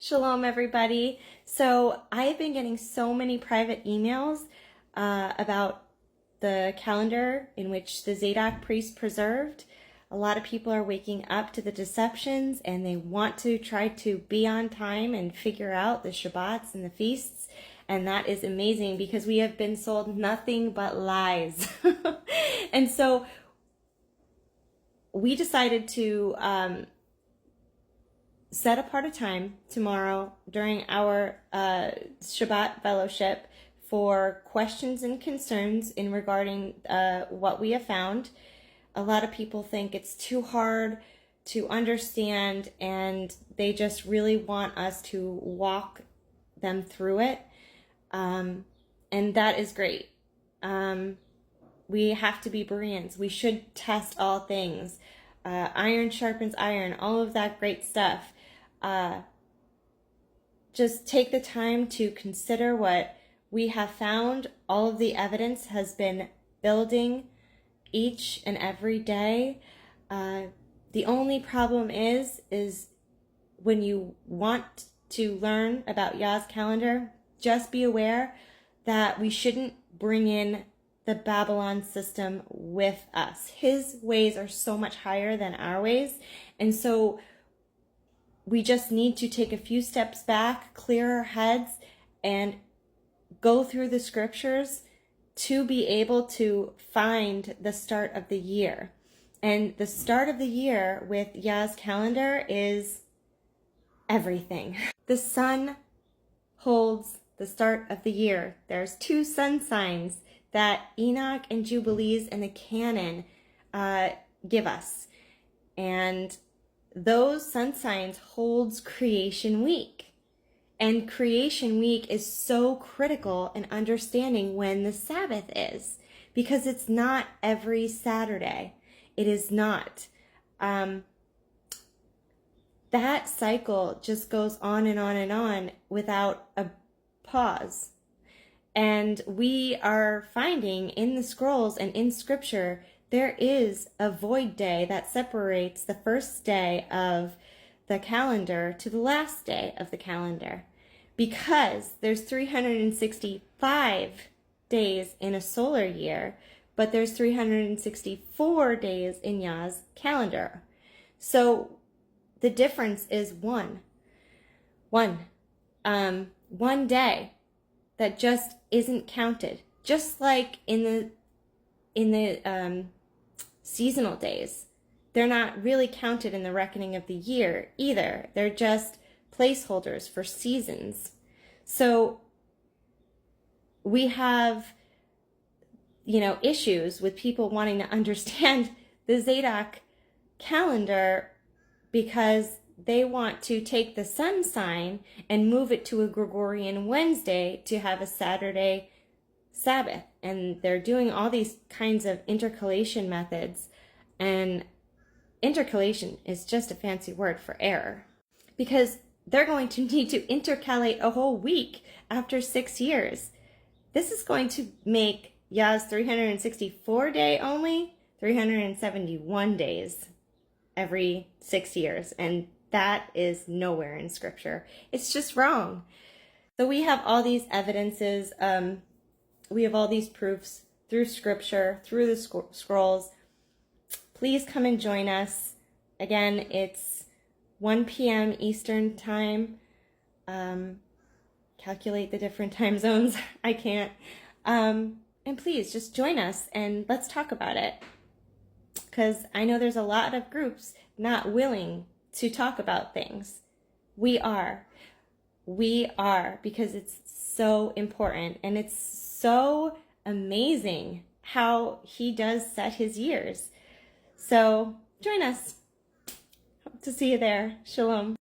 Shalom, everybody. So I've been getting so many private emails about the calendar in which the Zadok priest preserved. A lot of people are waking up to the deceptions and they want to try to be on time and figure out the Shabbats and the feasts. And that is amazing because we have been sold nothing but lies. And so we decided to set apart a time tomorrow during our Shabbat fellowship for questions and concerns in regarding what we have found. A lot of people think it's too hard to understand and they just really want us to walk them through it. And that is great. We have to be Bereans. We should test all things. Iron sharpens iron, all of that great stuff. Just take the time to consider what we have found. All of the evidence has been building each and every day. The only problem is when you want to learn about Yah's calendar, just be aware that we shouldn't bring in the Babylon system with us. His ways are so much higher than our ways. And so we just need to take a few steps back, clear our heads, and go through the scriptures to be able to find the start of the year. And the start of the year with Yah's calendar is everything. The sun holds the start of the year. There's 2 sun signs that Enoch and Jubilees and the canon give us. And those sun signs holds creation week. And creation week is so critical in understanding when the Sabbath is, because it's not every Saturday. It is not. That cycle just goes on and on and on without a pause. And we are finding in the scrolls and in scripture, there is a void day that separates the first day of the calendar to the last day of the calendar. Because there's 365 days in a solar year, but there's 364 days in Yah's calendar. So the difference is one day that just isn't counted. Just like in the seasonal days, they're not really counted in the reckoning of the year either. They're just placeholders for seasons. So we have, issues with people wanting to understand the Zadok calendar because they want to take the sun sign and move it to a Gregorian Wednesday to have a Saturday Sabbath. And they're doing all these kinds of intercalation methods. And intercalation is just a fancy word for error. Because they're going to need to intercalate a whole week after 6 years. This is going to make Yah's 364 day only 371 days every 6 years. And that is nowhere in scripture. It's just wrong. So we have all these evidences. We have all these proofs through scripture, through the scrolls. Please come and join us. Again, it's 1 p.m. Eastern time. Calculate the different time zones. I can't. And please just join us and let's talk about it. Because I know there's a lot of groups not willing to talk about things. We are, because it's so important and it's so amazing how he does set his years. So join us. Hope to see you there. Shalom.